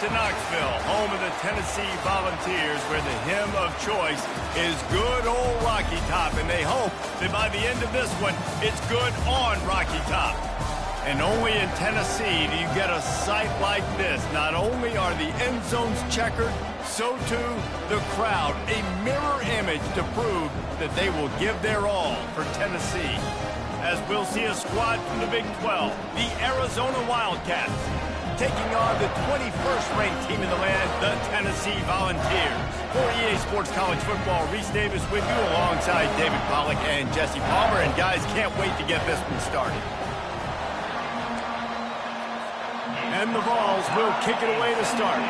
to Knoxville, home of the Tennessee Volunteers, where the hymn of choice is good old Rocky Top, and they hope that by the end of this one, it's good on Rocky Top. And only in Tennessee do you get a sight like this. Not only are the end zones checkered, so too the crowd, a mirror image to prove that they will give their all for Tennessee. As we'll see a squad from the Big 12, the Arizona Wildcats, taking on the 21st ranked team in the land, the Tennessee Volunteers. For EA Sports College Football, Reese Davis with you alongside David Pollack and Jesse Palmer. And guys, can't wait to get this one started. And the Vols will kick it away to start.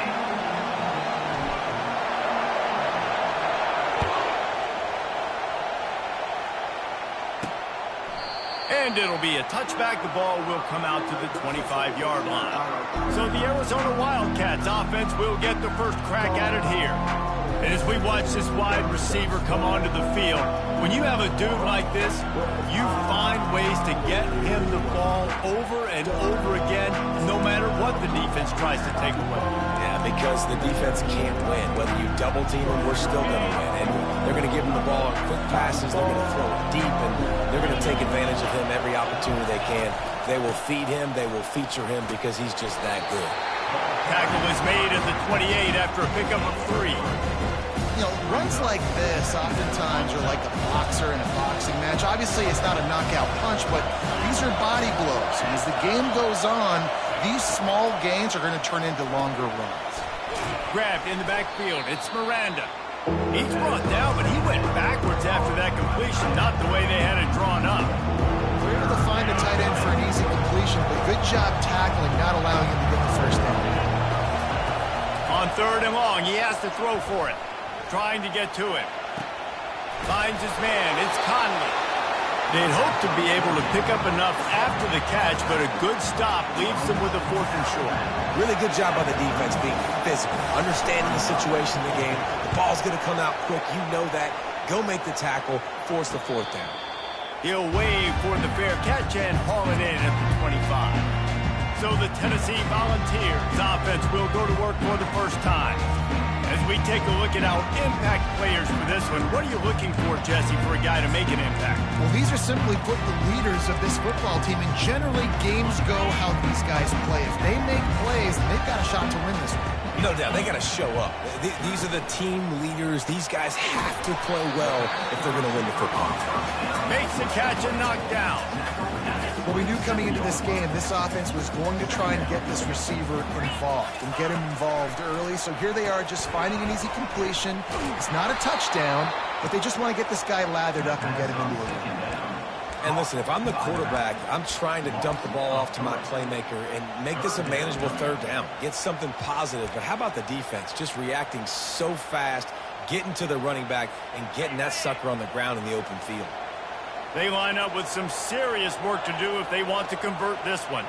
And it'll be a touchback. The ball will come out to the 25-yard line. So the Arizona Wildcats offense will get the first crack at it here. And as we watch this wide receiver come onto the field, when you have a dude like this, you find ways to get him the ball over and over again, no matter what the defense tries to take away. Yeah, because the defense can't win. Whether you double team him, we're still going to win. And they're going to give him the ball on quick passes. They're going to throw it deep, and they're going to take advantage of him every opportunity they can. They will feed him. They will feature him because he's just that good. Tackle is made at the 28 after a pickup of 3. You know, runs like this oftentimes are like a boxer in a boxing match. Obviously, it's not a knockout punch, but these are body blows. And as the game goes on, these small gains are going to turn into longer runs. Grabbed in the backfield. It's Miranda. He's brought down, but he went backwards after that completion, not the way they had it drawn up. We're able to find the tight end for an easy completion, but good job tackling, not allowing him to get the first down. On 3rd and long, he has to throw for it. Trying to get to it. Finds his man. It's Conley. They'd hope to be able to pick up enough after the catch, but a good stop leaves them with a 4th and short. Really good job by the defense being physical, understanding the situation in the game. The ball's going to come out quick. You know that. Go make the tackle, force the 4th down. He'll wave for the fair catch and haul it in at the 25. So the Tennessee Volunteers offense will go to work for the first time. As we take a look at our impact players for this one, what are you looking for, Jesse, for a guy to make an impact? Well, these are simply put the leaders of this football team, and generally games go how these guys play. If they make plays, they've got a shot to win this one. No doubt, they got to show up. These are the team leaders. These guys have to play well if they're going to win the football. Makes the catch and knocked down. Well, we knew coming into this game, this offense was going to try and get this receiver involved and get him involved early. So here they are just finding an easy completion. It's not a touchdown, but they just want to get this guy lathered up and get him into the game. And listen, if I'm the quarterback, I'm trying to dump the ball off to my playmaker and make this a manageable 3rd down. Get something positive. But how about the defense? Just reacting so fast, getting to the running back, and getting that sucker on the ground in the open field. They line up with some serious work to do if they want to convert this one.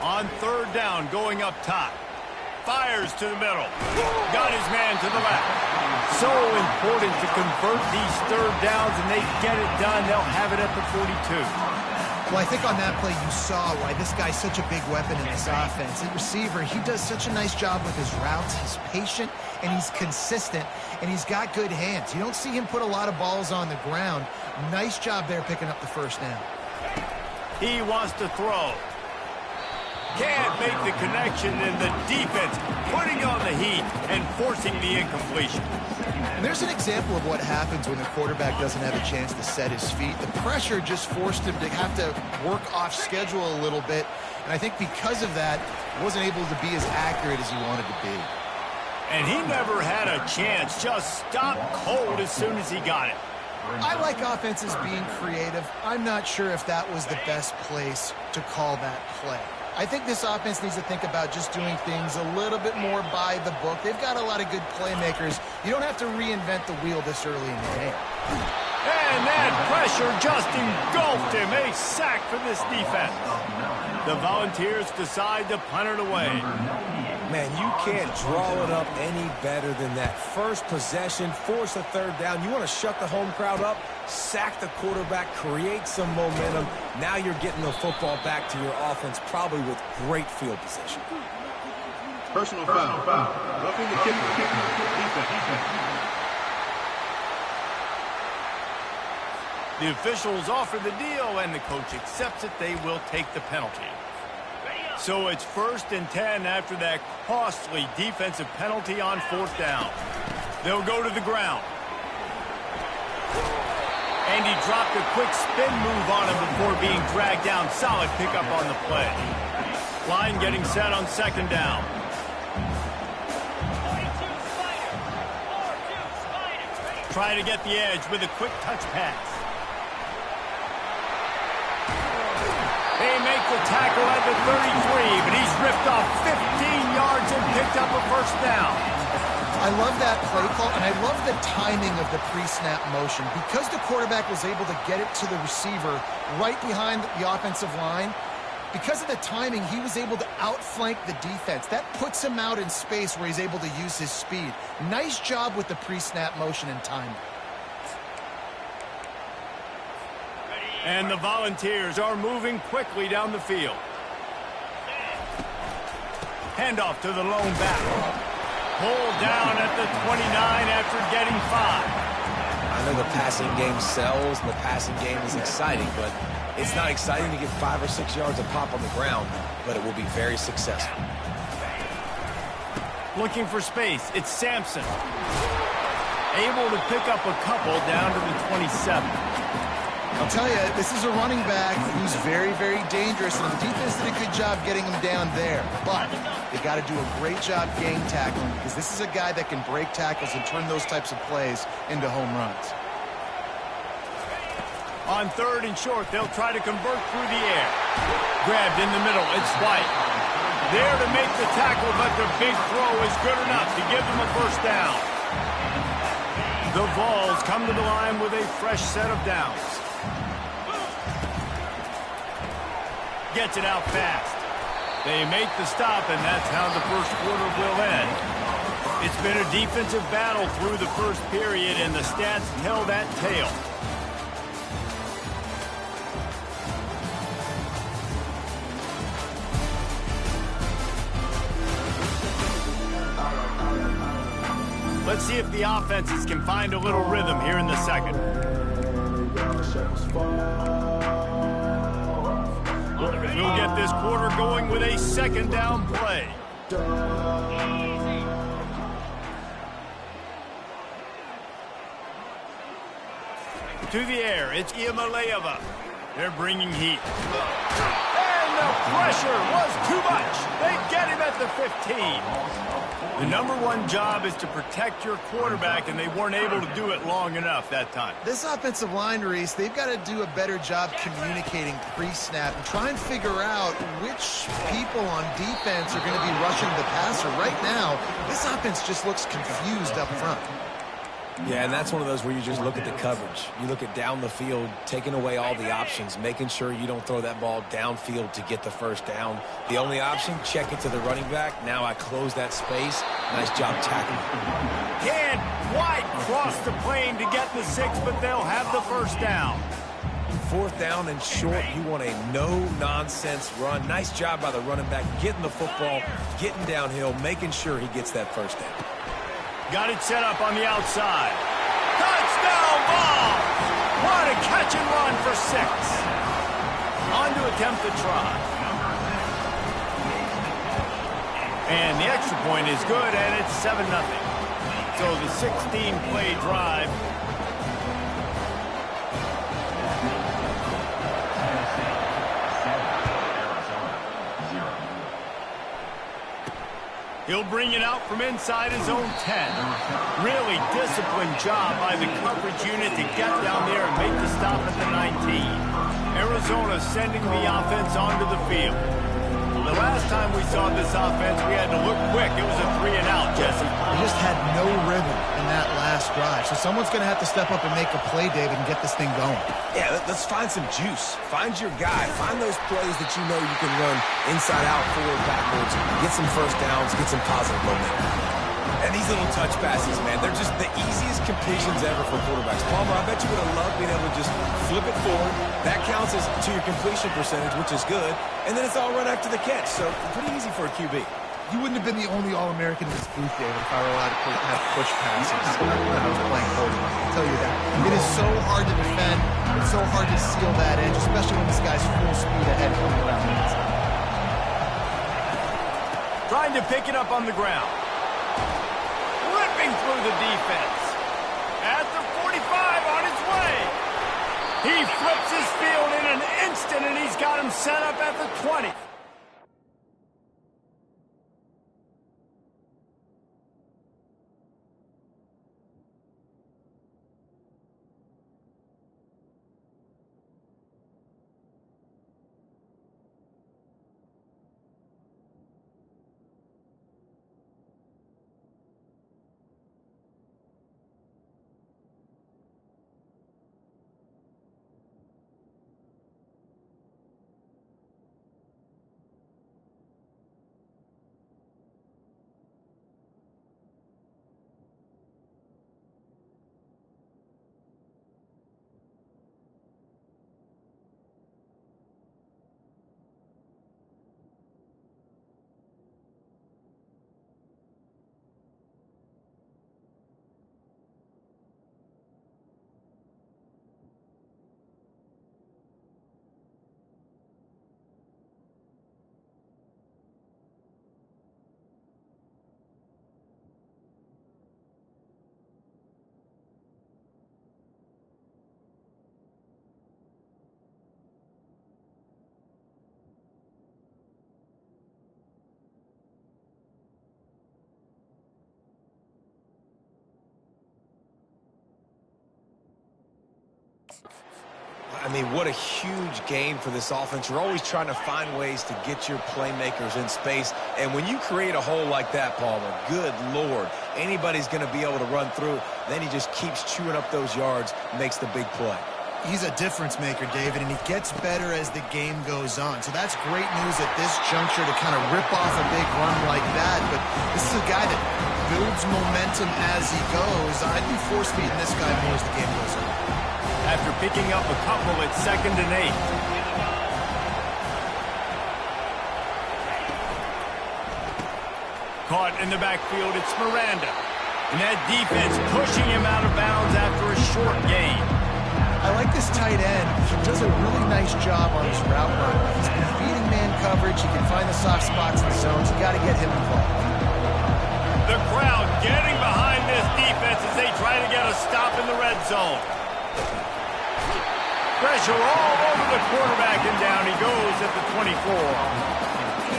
On 3rd down, going up top. Fires to the middle. Got his man to the left. So important to convert these 3rd downs, and they get it done. They'll have it at the 42. Well, I think on that play you saw why this guy's such a big weapon in this offense. The receiver, he does such a nice job with his routes. He's patient, and he's consistent, and he's got good hands. You don't see him put a lot of balls on the ground. Nice job there picking up the 1st down. He wants to throw. Can't make the connection, and the defense putting on the heat and forcing the incompletion. And there's an example of what happens when the quarterback doesn't have a chance to set his feet. The pressure just forced him to have to work off schedule a little bit. And I think because of that, he wasn't able to be as accurate as he wanted to be. And he never had a chance. Just stopped cold as soon as he got it. I like offenses being creative. I'm not sure if that was the best place to call that play. I think this offense needs to think about just doing things a little bit more by the book. They've got a lot of good playmakers. You don't have to reinvent the wheel this early in the game. And that pressure just engulfed him. A sack for this defense. The Volunteers decide to punt it away. Man, you can't draw it up any better than that. First possession, force a third down. You want to shut the home crowd up, sack the quarterback, create some momentum. Now you're getting the football back to your offense, probably with great field position. Personal foul. Roughing the kicker. Defense. The officials offer the deal, and the coach accepts it. They will take the penalty. So it's 1st and 10 after that costly defensive penalty on 4th down. They'll go to the ground. And he dropped a quick spin move on him before being dragged down. Solid pickup on the play. Line getting set on 2nd down. Try to get the edge with a quick touch pass. They make the tackle at the 33, but he's ripped off 15 yards and picked up a 1st down. I love that play call, and I love the timing of the pre-snap motion. Because the quarterback was able to get it to the receiver right behind the offensive line, because of the timing, he was able to outflank the defense. That puts him out in space where he's able to use his speed. Nice job with the pre-snap motion and timing. And the Volunteers are moving quickly down the field. Handoff to the lone back. Pulled down at the 29 after getting 5. I know the passing game sells and the passing game is exciting, but it's not exciting to get 5 or 6 yards of pop on the ground, but it will be very successful. Looking for space. It's Sampson. Able to pick up a couple down to the 27. I'll tell you, this is a running back who's very, very dangerous, and the defense did a good job getting him down there. But they got to do a great job gang tackling, because this is a guy that can break tackles and turn those types of plays into home runs. On 3rd and short, they'll try to convert through the air. Grabbed in the middle, it's White. There to make the tackle, but the big throw is good enough to give them a 1st down. The Vols come to the line with a fresh set of downs. Gets it out fast. They make the stop, and that's how the 1st quarter will end. It's been a defensive battle through the 1st period, and the stats tell that tale. Let's see if the offenses can find a little rhythm here in the 2nd. We'll get this quarter going with a 2nd down play. To the air, it's Iamaleava. They're bringing heat. And the pressure was too much. They get him at the 15. The #1 job is to protect your quarterback, and they weren't able to do it long enough that time. This offensive line, Reese, they've got to do a better job communicating pre-snap and try and figure out which people on defense are going to be rushing the passer. Right now, this offense just looks confused up front. Yeah, and that's one of those where you just look at the coverage. You look at down the field, taking away all the options, making sure you don't throw that ball downfield to get the 1st down. The only option, check it to the running back. Now I close that space. Nice job tackling. Can White cross the plane to get the 6, but they'll have the 1st down. 4th down and short, you want a no-nonsense run. Nice job by the running back, getting the football, getting downhill, making sure he gets that 1st down. Got it set up on the outside. Touchdown ball! What a catch and run for 6. On to attempt the try. And the extra point is good, and it's 7-0. So the 16-play drive. He'll bring it out from inside his own 10. Really disciplined job by the coverage unit to get down there and make the stop at the 19. Arizona sending the offense onto the field. The last time we saw this offense, we had to look quick. It was a 3-and-out, Jesse. just had no rhythm in that last drive. So someone's going to have to step up and make a play, David, and get this thing going. Yeah, let's find some juice. Find your guy. Find those plays that you know you can run inside out, forward, backwards, get some first downs, get some positive momentum. And these little touch passes, man, they're just the easiest completions ever for quarterbacks. Palmer, I bet you would have loved being able to just flip it forward. That counts as to your completion percentage, which is good. And then it's all run after the catch. So pretty easy for a QB. You wouldn't have been the only All-American in this booth, David, if I were allowed to have push passes when I was playing quarterback. I'll tell you that. It is so hard to defend. It's so hard to seal that edge, especially when this guy's full speed ahead coming around the inside. Trying to pick it up on the ground. Ripping through the defense. At the 45 on his way. He flips his field in an instant, and he's got him set up at the 20. I mean, what a huge game for this offense. You're always trying to find ways to get your playmakers in space. And when you create a hole like that, Palmer, good Lord, anybody's going to be able to run through. Then he just keeps chewing up those yards, makes the big play. He's a difference maker, David, and he gets better as the game goes on. So that's great news at this juncture to kind of rip off a big run like that. But this is a guy that builds momentum as he goes. I'd be force-feeding this guy more as the game goes on. After picking up a couple at 2nd and 8. Caught in the backfield, it's Miranda. And that defense pushing him out of bounds after a short gain. I like this tight end. He does a really nice job on his route run. He's been beating man coverage. He can find the soft spots in the zones. You got to get him involved. The crowd getting behind this defense as they try to get a stop in the red zone. Pressure all over the quarterback, and down he goes at the 24.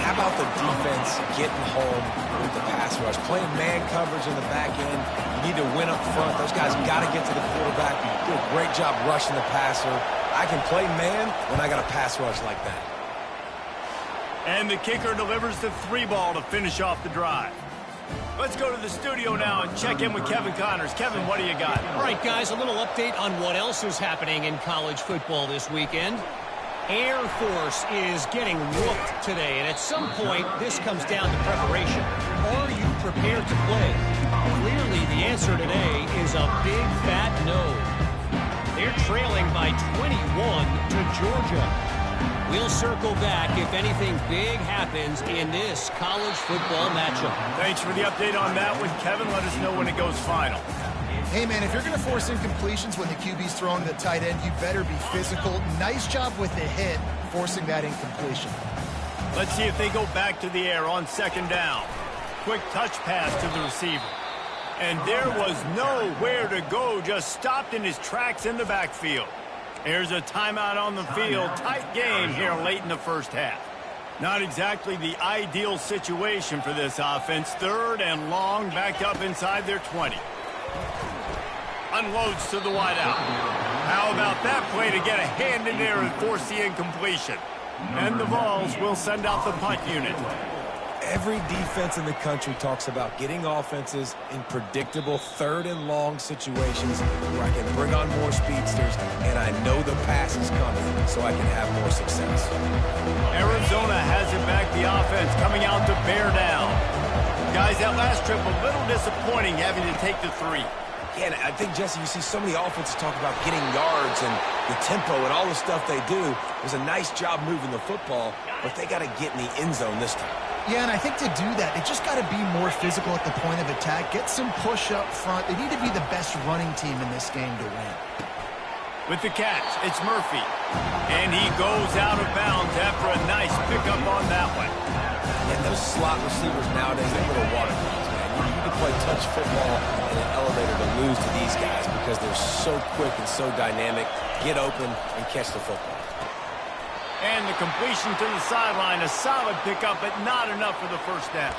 How about the defense getting home with the pass rush? Playing man coverage in the back end. You need to win up front. Those guys got to get to the quarterback. You do a great job rushing the passer. I can play man when I got a pass rush like that. And the kicker delivers the 3-ball to finish off the drive. Let's go to the studio now and check in with Kevin Connors. Kevin, what do you got? All right, guys, a little update on what else is happening in college football this weekend. Air Force is getting whooped today, and at some point, this comes down to preparation. Are you prepared to play? Clearly, the answer today is a big, fat no. They're trailing by 21 to Georgia. We'll circle back if anything big happens in this college football matchup. Thanks for the update on that one, Kevin. Let us know when it goes final. Hey, man, if you're going to force incompletions when the QB's throwing to the tight end, you better be physical. Nice job with the hit, forcing that incompletion. Let's see if they go back to the air on 2nd down. Quick touch pass to the receiver. And there was nowhere to go, just stopped in his tracks in the backfield. There's a timeout on the field. Tight game here late in the first half. Not exactly the ideal situation for this offense. 3rd and long, backed up inside their 20. Unloads to the wideout. How about that play to get a hand in there and force the incompletion? And the Vols will send out the punt unit. Every defense in the country talks about getting offenses in predictable third and long situations where I can bring on more speedsters and I know the pass is coming so I can have more success. Arizona has it back, the offense coming out to bear down. Guys, that last trip a little disappointing having to take the 3. Yeah, and I think, Jesse, you see so many offenses talk about getting yards and the tempo and all the stuff they do. It was a nice job moving the football, but they got to get in the end zone this time. Yeah, and I think to do that, they just got to be more physical at the point of attack, get some push up front. They need to be the best running team in this game to win. With the catch, it's Murphy. And he goes out of bounds after a nice pickup on that one. And those slot receivers nowadays, they're little water guns, man. You can play touch football in an elevator to lose to these guys because they're so quick and so dynamic. Get open and catch the football. And the completion to the sideline, a solid pickup, but not enough for the first down.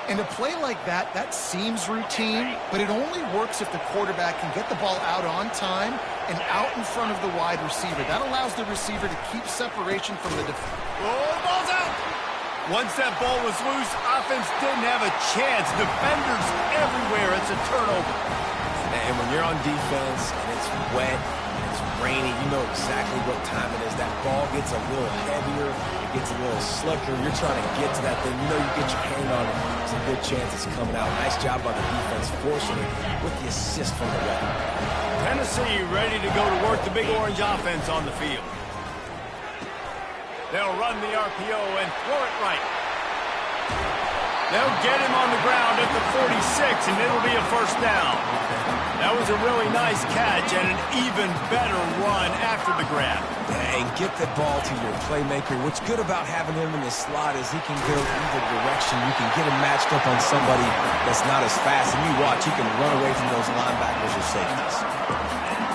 And a play like that, that seems routine, but it only works if the quarterback can get the ball out on time and out in front of the wide receiver. That allows the receiver to keep separation from the defense. Oh, ball's out! Once that ball was loose, offense didn't have a chance. Defenders everywhere. It's a turnover. And when you're on defense and it's wet and it's rainy, you know exactly what time it is. That ball gets a little heavier. It gets a little slicker. You're trying to get to that thing. You know you get your hand on it. There's a good chance it's coming out. Nice job by the defense forcing it with the assist from the ref. Tennessee ready to go to work the Big Orange offense on the field. They'll run the RPO and throw it right. They'll get him on the ground at the 46, and it'll be a first down. That was a really nice catch and an even better run after the grab. And get the ball to your playmaker. What's good about having him in the slot is he can go either direction. You can get him matched up on somebody that's not as fast, and you watch, he can run away from those linebackers or safeties.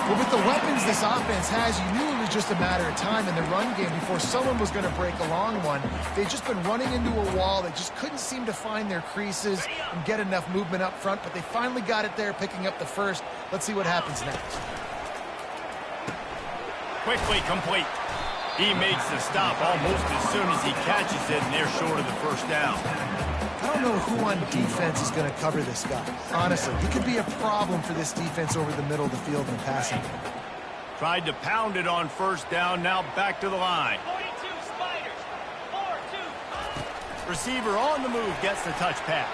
Well, with the weapons this offense has, you knew it was just a matter of time in the run game before someone was going to break a long one. They've just been running into a wall. They just couldn't seem to find their creases and get enough movement up front, but they finally got it there, picking up the first. Let's see what happens next. Quickly complete. He makes the stop almost as soon as he catches it, and they're short of the first down. I don't know who on defense is going to cover this guy. Honestly, he could be a problem for this defense over the middle of the field in passing. Tried to pound it on first down, now back to the line. 42 Spiders, 4-2. Receiver on the move gets the touch pass.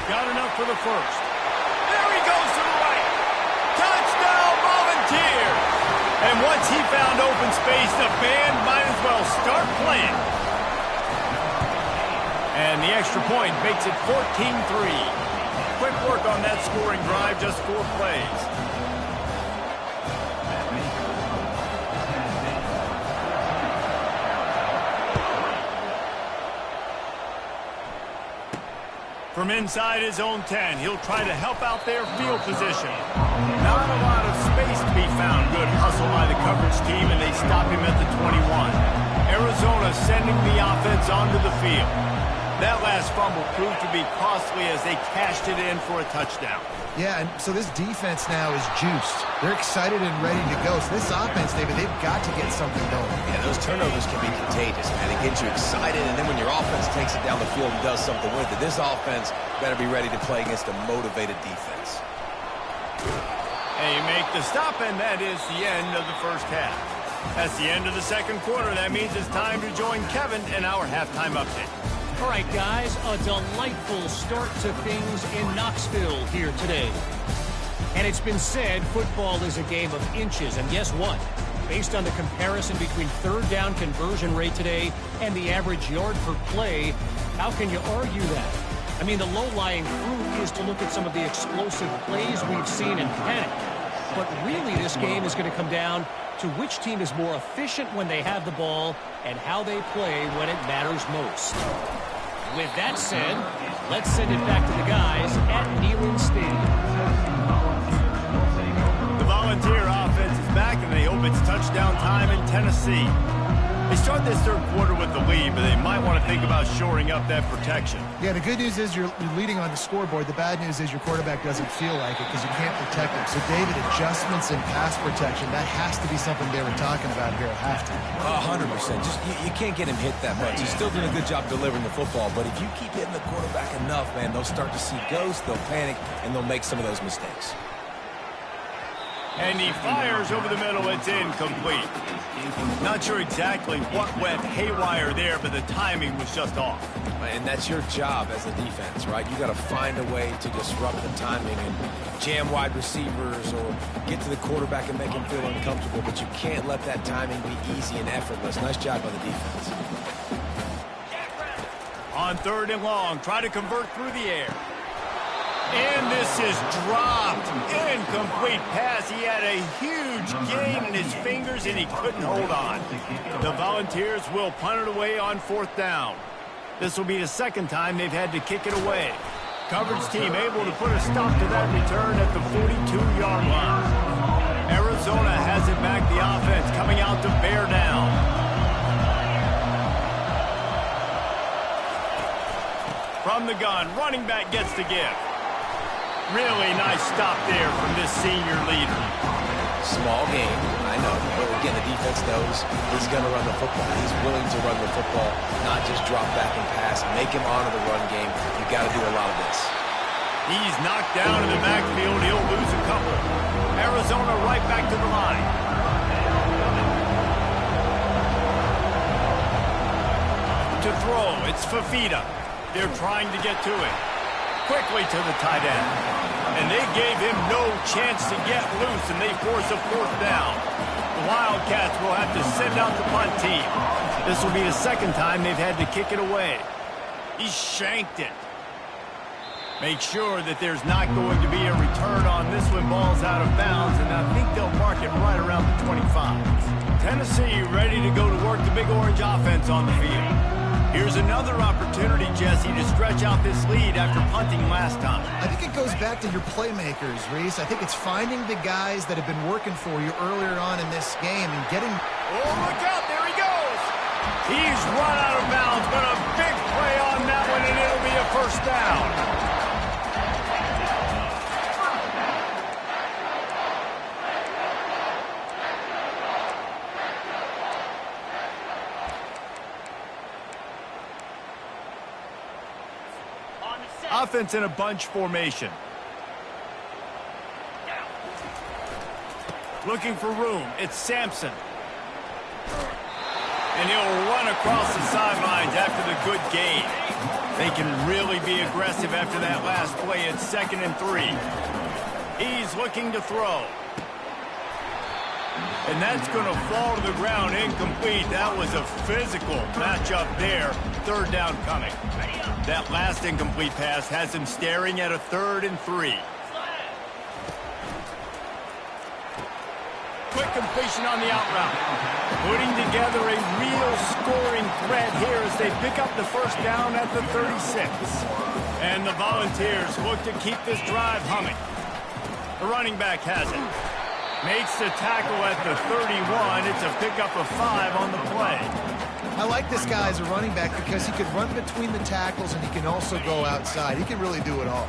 Got enough for the first. There he goes to the right. Touchdown, Volunteers! And once he found open space, the band might as well start playing. And the extra point makes it 14-3. Quick work on that scoring drive, just 4 plays. From inside his own 10, he'll try to help out their field position. Not a lot of space to be found. Good hustle by the coverage team, and they stop him at the 21. Arizona sending the offense onto the field. That last fumble proved to be costly as they cashed it in for a touchdown. Yeah, and so this defense now is juiced. They're excited and ready to go. So this offense, David, they've got to get something going. Yeah, those turnovers can be contagious, man. It gets you excited, and then when your offense takes it down the field and does something with it, this offense better be ready to play against a motivated defense. They make the stop, and that is the end of the first half. That's the end of the second quarter. That means it's time to join Kevin in our halftime update. All right, guys, a delightful start to things in Knoxville here today. And it's been said football is a game of inches, and guess what? Based on the comparison between third down conversion rate today and the average yard per play, how can you argue that? I mean, the low-lying fruit is to look at some of the explosive plays we've seen in panic. But really, this game is going to come down to which team is more efficient when they have the ball and how they play when it matters most. With that said, let's send it back to the guys at Neyland Stadium. The Volunteer offense is back, and they hope it's touchdown time in Tennessee. They start this third quarter with the lead, easy, but they might want to think about shoring up that protection. Yeah, the good news is you're leading on the scoreboard. The bad news is your quarterback doesn't feel like it because you can't protect him. So, David, adjustments in pass protection, that has to be something they were talking about here at halftime. 100%. Just you can't get him hit that much. He's still doing a good job delivering the football, but if you keep hitting the quarterback enough, man, they'll start to see ghosts, they'll panic, and they'll make some of those mistakes. And he fires over the middle. It's incomplete. Not sure exactly what went haywire there, but the timing was just off. And that's your job as a defense, right? You got to find a way to disrupt the timing and jam wide receivers or get to the quarterback and make him feel uncomfortable, but you can't let that timing be easy and effortless. Nice job by the defense. On 3rd and long, try to convert through the air. And this is dropped. Incomplete pass. He had a huge gain in his fingers, and he couldn't hold on. The Volunteers will punt it away on 4th down. This will be the second time they've had to kick it away. Coverage team able to put a stop to that return at the 42-yard line. Arizona has it back, the offense coming out to bear down. From the gun, running back gets the give. Really nice stop there from this senior leader. Small game, I know. But again, the defense knows he's going to run the football. He's willing to run the football, not just drop back and pass. Make him honor the run game. You've got to do a lot of this. He's knocked down in the backfield. He'll lose a couple. Arizona right back to the line. To throw, it's Fafita. They're trying to get to it. Quickly to the tight end. And they gave him no chance to get loose, and they force a 4th down. The Wildcats will have to send out the punt team. This will be the second time they've had to kick it away. He shanked it. Make sure that there's not going to be a return on this when ball's out of bounds, and I think they'll mark it right around the 25. Tennessee ready to go to work the Big Orange offense on the field. Here's another opportunity, Jesse, to stretch out this lead after punting last time. I think it goes back to your playmakers, Reese. I think it's finding the guys that have been working for you earlier on in this game and getting... Oh, look out. There he goes. He's run out of bounds, but a big play on that one, and it'll be a 1st down. Offense in a bunch formation. Looking for room. It's Sampson. And he'll run across the sidelines after the good gain. They can really be aggressive after that last play. It's 2nd and 3. He's looking to throw. And that's going to fall to the ground incomplete. That was a physical matchup there. 3rd down coming. That last incomplete pass has him staring at a 3rd and 3. Quick completion on the out route. Putting together a real scoring threat here as they pick up the 1st down at the 36. And the Volunteers look to keep this drive humming. The running back has it. Makes the tackle at the 31. It's a pickup of 5 on the play. I like this guy as a running back because he can run between the tackles and he can also go outside. He can really do it all.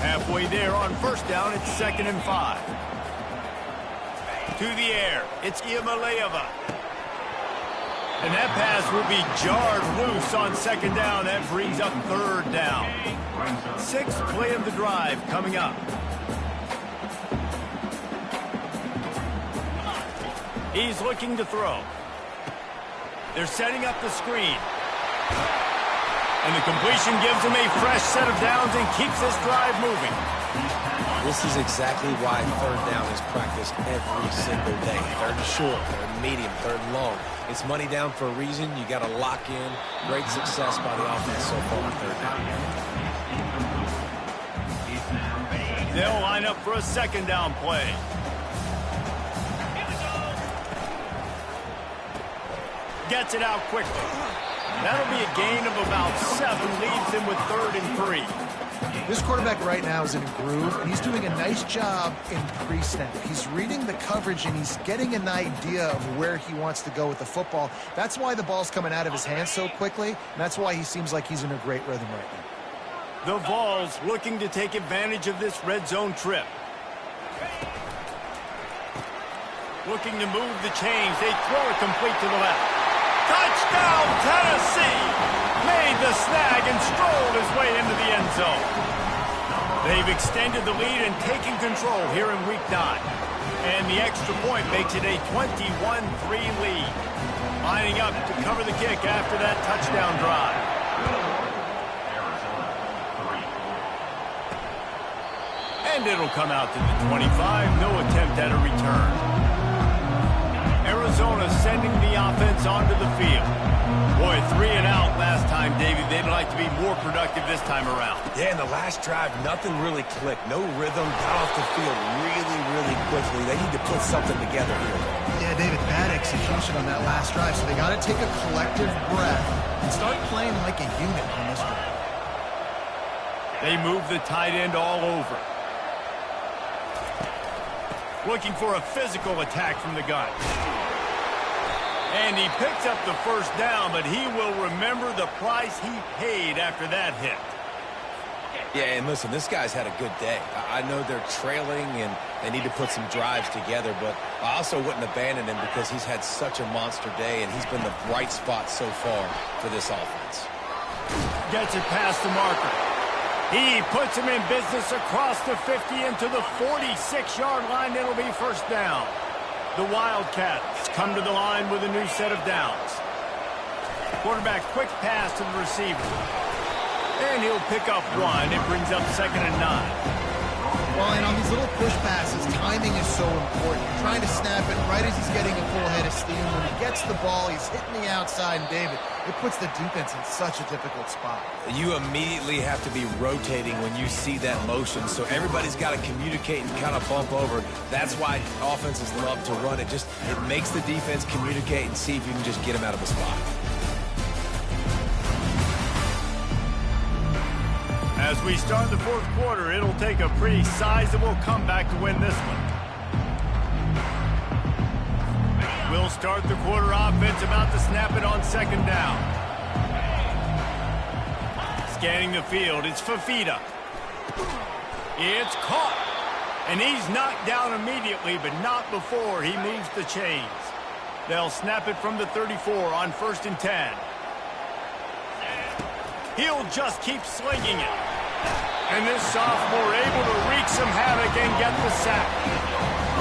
Halfway there on 1st down, it's 2nd and 5. To the air, it's Iamaleava. And that pass will be jarred loose on 2nd down. That brings up 3rd down. 6th play of the drive coming up. He's looking to throw. They're setting up the screen. And the completion gives him a fresh set of downs and keeps this drive moving. This is exactly why 3rd down is practiced every single day. 3rd and short, 3rd and medium, 3rd and long. It's money down for a reason. You got to lock in. Great success by the offense so far on 3rd down. They'll line up for a 2nd down play. Gets it out quickly. That'll be a gain of about 7, leaves him with 3rd and 3. This quarterback right now is in a groove, and he's doing a nice job in pre-snap. He's reading the coverage, and he's getting an idea of where he wants to go with the football. That's why the ball's coming out of his hands so quickly, and that's why he seems like he's in a great rhythm right now. The Vols looking to take advantage of this red zone trip. Looking to move the chains. They throw it complete to the left. Touchdown, Tennessee! Made the snag and strolled his way into the end zone. They've extended the lead and taken control here in Week 9. And the extra point makes it a 21-3 lead. Lining up to cover the kick after that touchdown drive. And it'll come out to the 25. No attempt at a return. Arizona sending the offense onto the field. Boy, 3 and out last time, David. They'd like to be more productive this time around. Yeah, in the last drive, nothing really clicked. No rhythm, got off the field really quickly. They need to put something together here. Yeah, David, bad execution on that last drive, so they got to take a collective breath and start playing like a unit on this one. They move the tight end all over. Looking for a physical attack from the gun. And he picks up the first down, but he will remember the price he paid after that hit. Yeah, and listen, this guy's had a good day. I know they're trailing and they need to put some drives together, but I also wouldn't abandon him because he's had such a monster day and he's been the bright spot so far for this offense. Gets it past the marker. He puts him in business across the 50 into the 46-yard line. It'll be first down. The Wildcats come to the line with a new set of downs. Quarterback quick pass to the receiver. And he'll pick up 1. It brings up 2nd and 9. Well, and on these little push passes, timing is so important. You're trying to snap it right as he's getting a full head of steam. When he gets the ball, he's hitting the outside, and David, it puts the defense in such a difficult spot. You immediately have to be rotating when you see that motion, so everybody's got to communicate and kind of bump over. That's why offenses love to run it. It makes the defense communicate and see if you can just get him out of the spot. As we start the fourth quarter, it'll take a pretty sizable comeback to win this one. We'll start the quarter offense about to snap it on 2nd down. Scanning the field, it's Fafita. It's caught. And he's knocked down immediately, but not before he moves the chains. They'll snap it from the 34 on 1st and 10. He'll just keep slinging it. And this sophomore able to wreak some havoc and get the sack.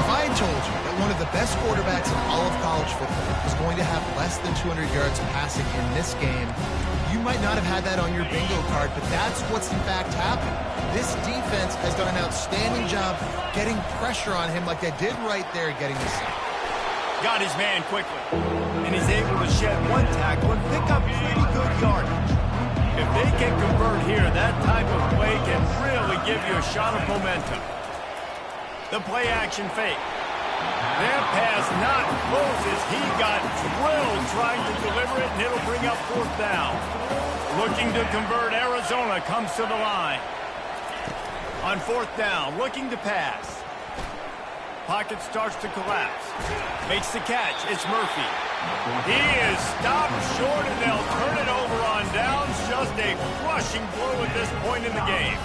If I had told you that one of the best quarterbacks in all of college football is going to have less than 200 yards passing in this game, you might not have had that on your bingo card, but that's what's in fact happened. This defense has done an outstanding job getting pressure on him like they did right there getting the sack. Got his man quickly. And he's able to shed 1 tackle and pick up pretty good yardage. If they can convert here, that type of play can really give you a shot of momentum. The play-action fake. That pass not close as he got drilled trying to deliver it, and it'll bring up 4th down. Looking to convert, Arizona comes to the line. On 4th down, looking to pass. Pocket starts to collapse. Makes the catch. It's Murphy. He is stopped short, and they'll turn it over on downs. Just a crushing blow at this point in the game.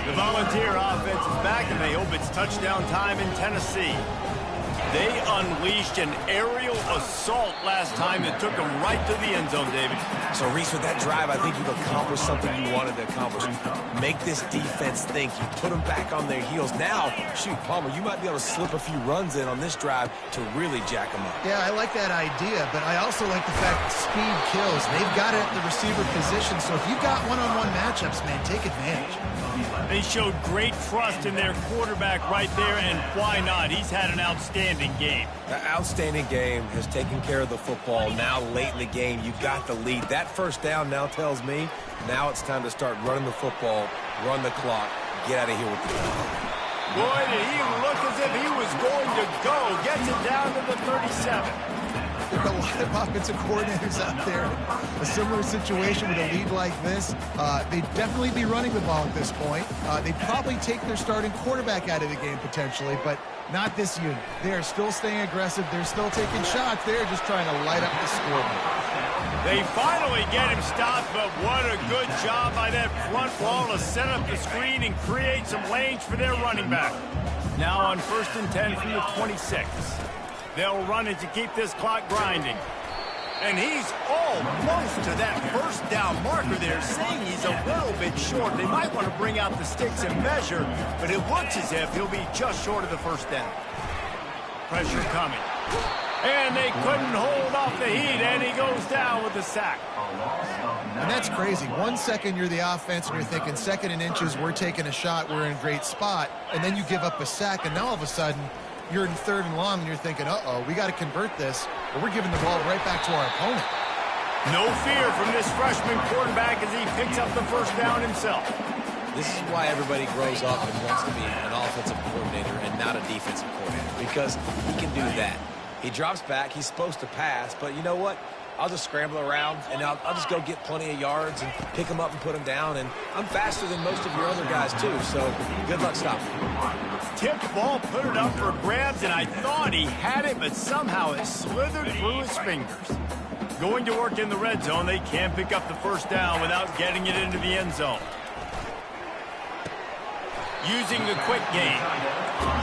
The Volunteer offense is back, and they hope it's touchdown time in Tennessee. They unleashed an aerial assault last time that took them right to the end zone, David. So, Reese, with that drive, I think you've accomplished something you wanted to accomplish. Make this defense think. You put them back on their heels. Now, shoot, Palmer, you might be able to slip a few runs in on this drive to really jack them up. Yeah, I like that idea, but I also like the fact that speed kills. They've got it at the receiver position, so if you've got one-on-one matchups, man, take advantage. They showed great trust in their quarterback right there, and why not? He's had an outstanding game. An outstanding game, has taken care of the football. Now, late in the game, you got the lead. That first down now tells me now it's time to start running the football, run the clock, get out of here with the ball. Boy, did he look as if he was going to go. Gets it down to the 37. There are a lot of offensive coordinators out there. A similar situation with a lead like this. They'd definitely be running the ball at this point. They'd probably take their starting quarterback out of the game potentially, but not this unit. They are still staying aggressive. They're still taking shots. They're just trying to light up the scoreboard. They finally get him stopped, but what a good job by that front wall to set up the screen and create some lanes for their running back. Now on 1st and 10 from the 26. They'll run it to keep this clock grinding. And he's almost to that first down marker there, saying he's a little bit short. They might want to bring out the sticks and measure, but it looks as if he'll be just short of the first down. Pressure coming. And they couldn't hold off the heat, and he goes down with the sack. And that's crazy. 1 second you're the offense, and you're thinking 2nd and inches, we're taking a shot, we're in a great spot, and then you give up a sack, and now all of a sudden you're in 3rd and long, and you're thinking, uh-oh, we got to convert this, or we're giving the ball right back to our opponent. No fear from this freshman quarterback as he picks up the first down himself. This is why everybody grows up and wants to be an offensive coordinator and not a defensive coordinator, because he can do that. He drops back. He's supposed to pass, but you know what? I'll just scramble around, and I'll just go get plenty of yards and pick them up and put them down, and I'm faster than most of your other guys, too, so good luck stopping. Tipped ball, put it up for grabs, and I thought he had it, but somehow it slithered through his fingers. Going to work in the red zone, they can't pick up the first down without getting it into the end zone. Using the quick game.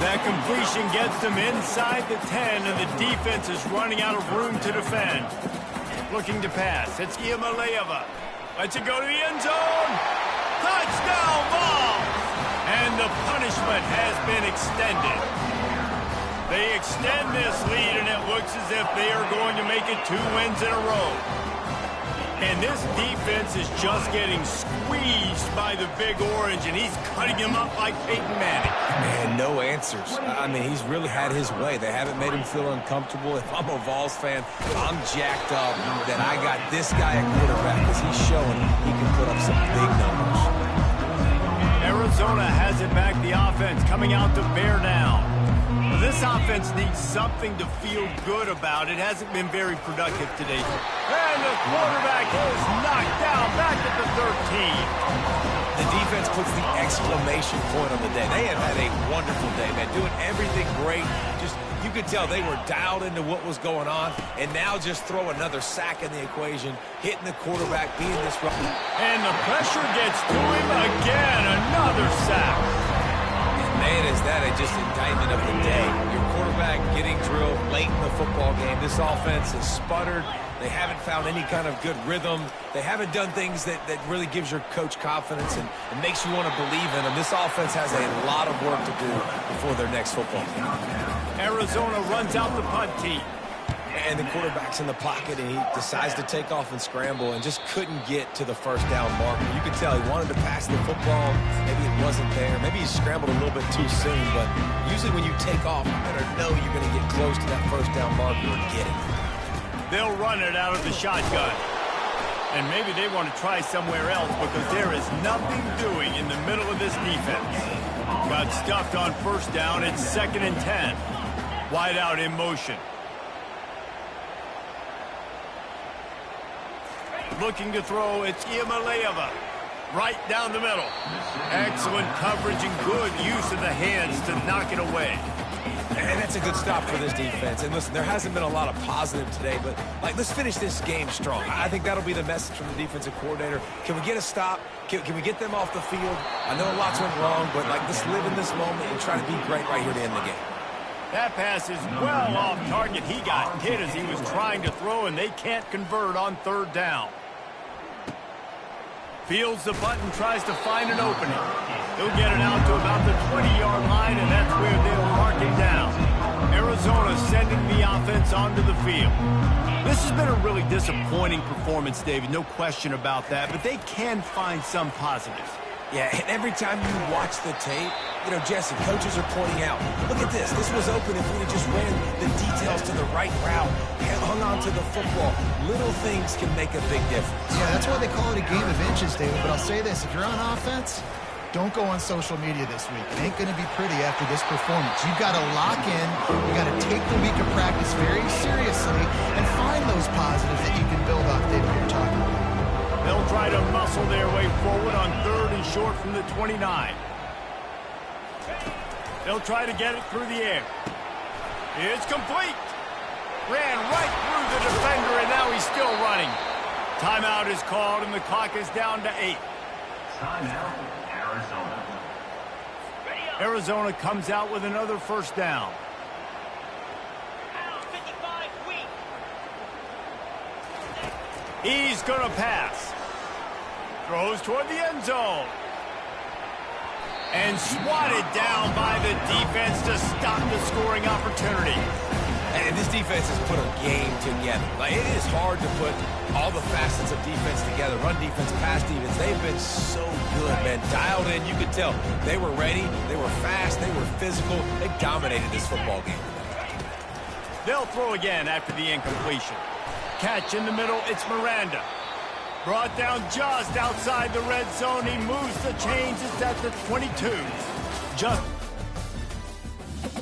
That completion gets them inside the 10, and the defense is running out of room to defend. Looking to pass. It's Iamaleava. Lets it go to the end zone. Touchdown ball! And the punishment has been extended. They extend this lead, and it looks as if they are going to make it 2 wins in a row. And this defense is just getting squeezed by the Big Orange, and he's cutting him up like Peyton Manning. Man, no answers. I mean, he's really had his way. They haven't made him feel uncomfortable. If I'm a Vols fan, I'm jacked up that I got this guy at quarterback because he's showing he can put up some big numbers. Arizona has it back, the offense coming out to bear down. This offense needs something to feel good about. It hasn't been very productive today. And the quarterback is knocked down back at the 13. The defense puts the exclamation point on the day. They have had a wonderful day, man, doing everything great. Just, you could tell they were dialed into what was going on, and now just throw another sack in the equation, hitting the quarterback, being disruptive. And the pressure gets to him again, another sack. Man, is that just indictment of the day. Your quarterback getting drilled late in the football game. This offense has sputtered. They haven't found any kind of good rhythm. They haven't done things that really gives your coach confidence and makes you want to believe in them. This offense has a lot of work to do before their next football game. Arizona runs out the punt team. And the quarterback's in the pocket, and he decides to take off and scramble and just couldn't get to the first down marker. You could tell he wanted to pass the football. Maybe it wasn't there. Maybe he scrambled a little bit too soon. But usually when you take off, you better know you're going to get close to that first down marker and get it. They'll run it out of the shotgun. And maybe they want to try somewhere else because there is nothing doing in the middle of this defense. Got stuffed on first down. It's 2nd and 10. Wide out in motion. Looking to throw, it's Iamaleava. Right down the middle. Excellent coverage and good use of the hands to knock it away. And that's a good stop for this defense. And listen, there hasn't been a lot of positive today, but let's finish this game strong. I think that'll be the message from the defensive coordinator. Can we get a stop? Can we get them off the field? I know lots went wrong, but let's live in this moment and try to be great right here to end the game. That pass is well off target. He got hit as he was trying to throw, and they can't convert on 3rd down. Fields the button, tries to find an opening. He'll get it out to about the 20-yard line, and that's where they'll mark him down. Arizona sending the offense onto the field. This has been a really disappointing performance, David, no question about that, but they can find some positives. Yeah, and every time you watch the tape, Jesse, coaches are pointing out, look at this. This was open if we'd have just ran the details to the right route, hung on to the football. Little things can make a big difference. Yeah, that's why they call it a game of inches, David. But I'll say this, if you're on offense, don't go on social media this week. It ain't going to be pretty after this performance. You've got to lock in. You got to take the week of practice very seriously and find those positives that you can build off, David, you're talking about. They'll try to muscle their way forward on 3rd and short from the 29. They'll try to get it through the air. It's complete. Ran right through the defender, and now he's still running. Timeout is called, and the clock is down to 8. Timeout, Arizona. Arizona comes out with another first down. He's going to pass. Throws toward the end zone. And swatted down by the defense to stop the scoring opportunity. And this defense has put a game together. Like, it is hard to put all the facets of defense together. Run defense, pass defense. They've been so good, man. Dialed in. You could tell they were ready. They were fast. They were physical. They dominated this football game. They'll throw again after the incompletion. Catch in the middle. It's Miranda. Brought down just outside the red zone. He moves the chains. It's at the 22. Just